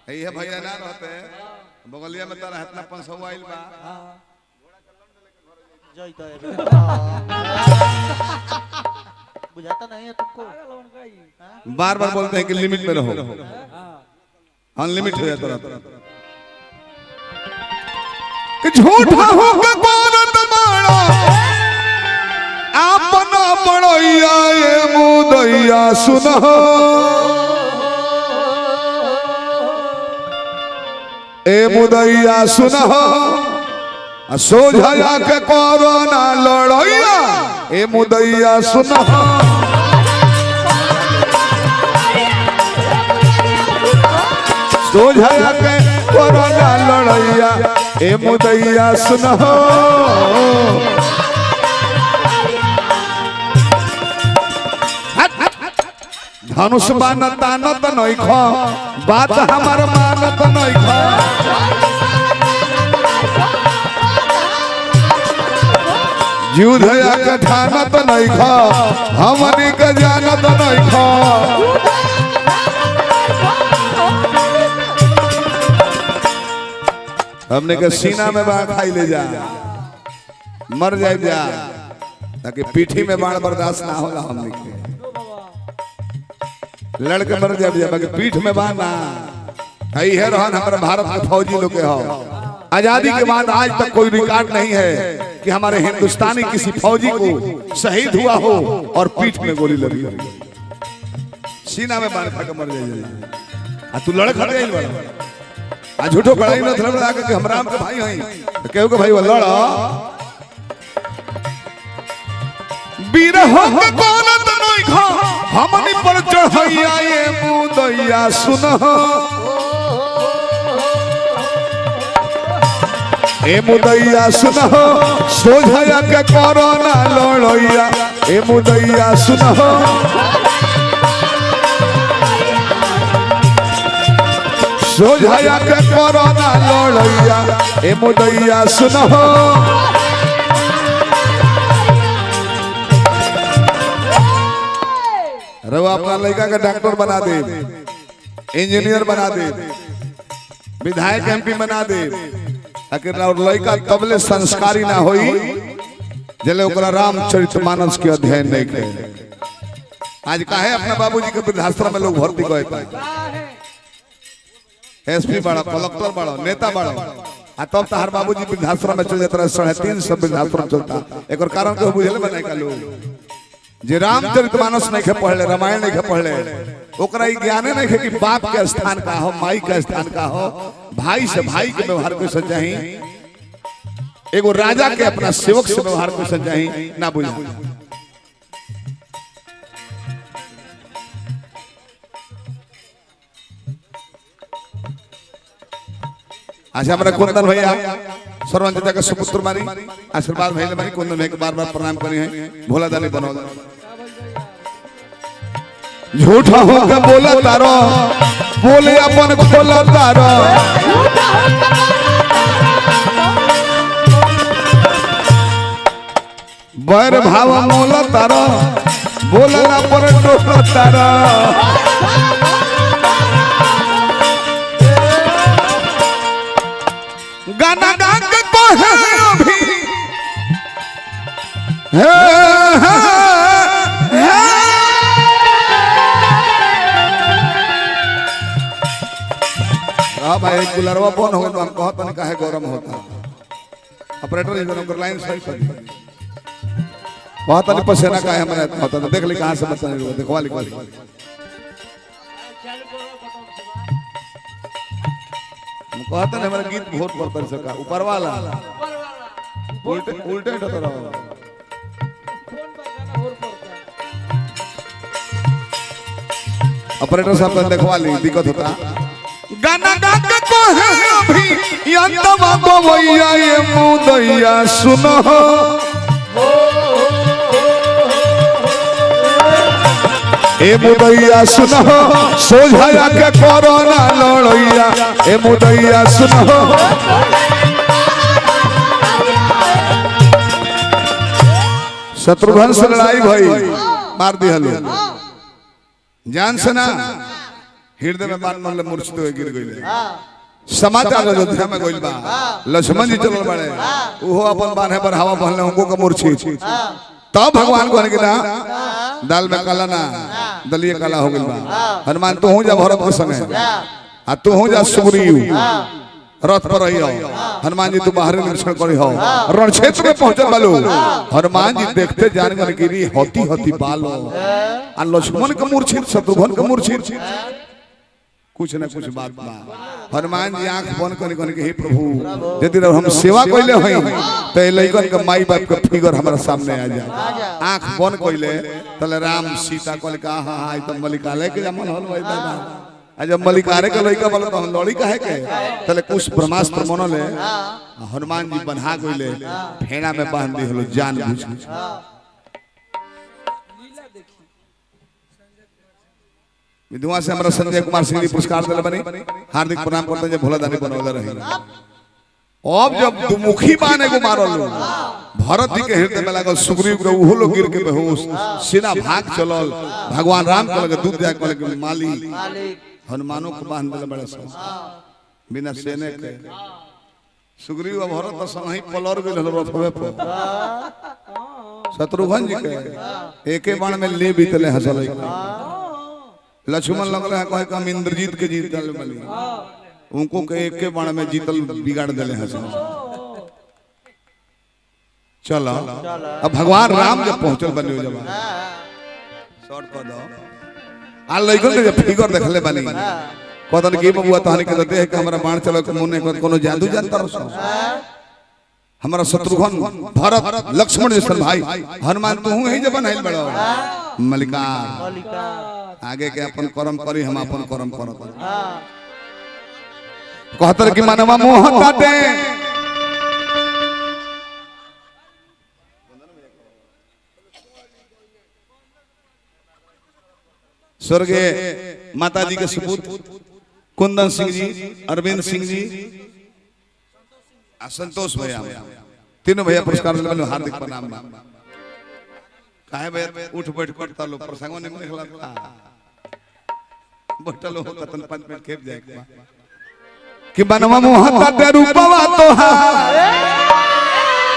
ये भैया ना रहते बगलिया में तारा इतना 500 आइल बा बुझाता नहीं है तुमको। बार बार बोलते हैं कि लिमिट में रहो अनलिमिट हो जाता रहता कि झूठा हो के बोलत मारो अपना बड़ैया ये मुदैया सुनो ए मुदैया सुनो सोझा के कोरोना लड़ैया ए मुदैया सुनो सोझा के कोरोना लड़ैया ए मुदैया सुनो धनुष बान तानत नहीं खो बात हमार मानत नहीं खो युद्ध के ठानत नहीं खो हमनी के जानत नहीं खो हमने के सीना में बाण खाई ले जा मर जाए जा ताकि पीठी में बाण बर्दाश्त ना होला हमने के लड़के मर जाए जा बाकी पीठ में बाण ना है रहन हमारे भारत के फौजी लोग के हो आजादी के बाद आज तक कोई रिकॉर्ड नहीं है कि हमारे हिंदुस्तानी किसी फौजी को शहीद हुआ हो और पीठ में गोली लगी हो सीना में बाण खा के मर जाए तू लड़ खड़े आ झूठो कड़ाई में धर्म लगा के हम राम के भाई हैं तो केहू के भाई वो लड़ा वीर हो के कोनत नहीं खा हमनी पर चढ़ैया ये मुदैया सुनो ए मुदैया सुनो सोझा के कोरोना लड़ैया ए मुदैया सुनो सोझा के कोरोना लड़ैया ए मुदैया सुनो रवा अपना लड़का का डॉक्टर बना दे इंजीनियर बना दे विधायक एमपी बना दे आखिर और लड़का तबले संस्कारी ना होई जले ओकरा रामचरितमानस के अध्ययन नहीं करे आज काहे अपना बाबूजी के वृद्धाश्रम में लोग भर्ती गए एसपी बड़ा कलेक्टर बड़ा नेता बड़ा आ तब तहार बाबूजी वृद्धाश्रम में चल जाता 350 वृद्धाश्रम चलता एक कारण के बुझले बने का लोग जे रामचरितमानस नहीं के पढ़ले रामायण नहीं के पढ़ले ओकरा ई ज्ञाने नहीं के कि बाप के स्थान का हो माई के स्थान का हो भाई से भाई के व्यवहार को सजाही एगो राजा के अपना सेवक से व्यवहार को सजाही ना बुझा अच्छा हमारा कुंदन भैया सरवन का सुपुत्र मारी आशीर्वाद भैया मारी कुंदन भैया के बार बार प्रणाम करे हैं भोला दानी बनौला झूठा हो के बोला तारो बोले अपन खोला तारो बैर भाव मोला तारो बोले ना पर टोला तारो गाना गा के कहे अभी हाँ भाई कूलरवा बंद हो गया तो हम कहत नहीं काहे गरम होता ऑपरेटर इधर हमको लाइन सही कर बहुत नहीं पसीना काहे हमारे होता तो देख ली कहां से बता नहीं देखवा ली कहता नहीं हमारा गीत बहुत पड़ता सका ऊपर वाला उल्टे उल्टे होता रहो ऑपरेटर साहब ने देखवा ली दिक्कत होता गाना गा के कहे अभी यंतवा गवैया ये मुदैया सुनो ए मुदैया सुनो सोझा के कोरोना लड़ैया ए मुदैया सुनो शत्रुघ्न से लड़ाई भाई मार दी हलो जान से ना हृदय में बाण मरले मूर्छित हो गिर गइले समाचार अयोध्या में गइल बा लक्ष्मण जी चलल बाड़े ओहो अपन बांधे पर हवा बहले उनको का मूर्छित तब भगवान को के ना दाल में काला ना दलिए काला हो गइल बा हनुमान तू हो जा भरत के संगे आ तू हो जा सुग्रीव रथ पर रही हो हनुमान जी तू बाहर निरीक्षण करी हो रण क्षेत्र में पहुंचल बालो हनुमान जी देखते जान गन गिरी होती होती बालो आ लक्ष्मण के मूर्छित शत्रुघ्न के मूर्छित कुछ ना कुछ बात बा हनुमान जी आंख बंद कर के हे प्रभु यदि हम सेवा कइले हई त लइकन के माई बाप के फिगर हमरा सामने आ जाए आंख बंद कइले तले राम सीता कहल का हां हां त मलिकालय के जमन होल वही दादा जब मलिकारे के लइका बोले तो लड़ी काहे के तले कुछ ब्रह्मास्त्र मनले हनुमान जी बन्हा गइले फेना में बांध दी हलो जान बुझ विधवा से हमरा संजय कुमार सिंह जी पुरस्कार दिले बनी हार्दिक प्रणाम करते हैं भोला दानी बनौले रही अब जब दुमुखी बाने को मारल भरत जी के हृदय में लागल सुग्रीव के उहो लोग गिर के बेहोश सेना भाग चलल भगवान राम कहल के दूध जाए कहल के मालिक हनुमानों को बांध दिले बड़े सब बिना सेने के सुग्रीव और भरत तो संग ही पलर गेल रथवे पर शत्रुघ्न जी के एके बाण में ले बीतले हसल लक्ष्मण लगल है कहे हम इंद्रजीत के जीतल बनी उनको के एक के बाण में जीतल बिगाड़ देले हैं चलो अब भगवान राम जब पहुंचल बने जब शॉर्ट कर दो आ लइकन के जब फिगर देखले बनी कहतन की बबुआ तहनी के देख के हमरा बाण चलो के मुने कोनो जादू जानता रहो हमारा शत्रुघ्न भरत लक्ष्मण जैसन भाई हनुमान तू ही जब बनाइल बड़ो मलिका आगे के अपन कर्म करी हम अपन कर्म करत कहतर की मनवा मोह ताते स्वर्गीय माता जी के सपूत कुंदन सिंह जी अरविंद सिंह जी संतोष भैया तीनों भैया पुरस्कार दिले हार्दिक प्रणाम काहे भैया उठ बैठ करता लो प्रसंगों ने निकला बैठल हो तन 5 मिनट खेप जाए कि बनवा मोहता ते रूपवा तोहार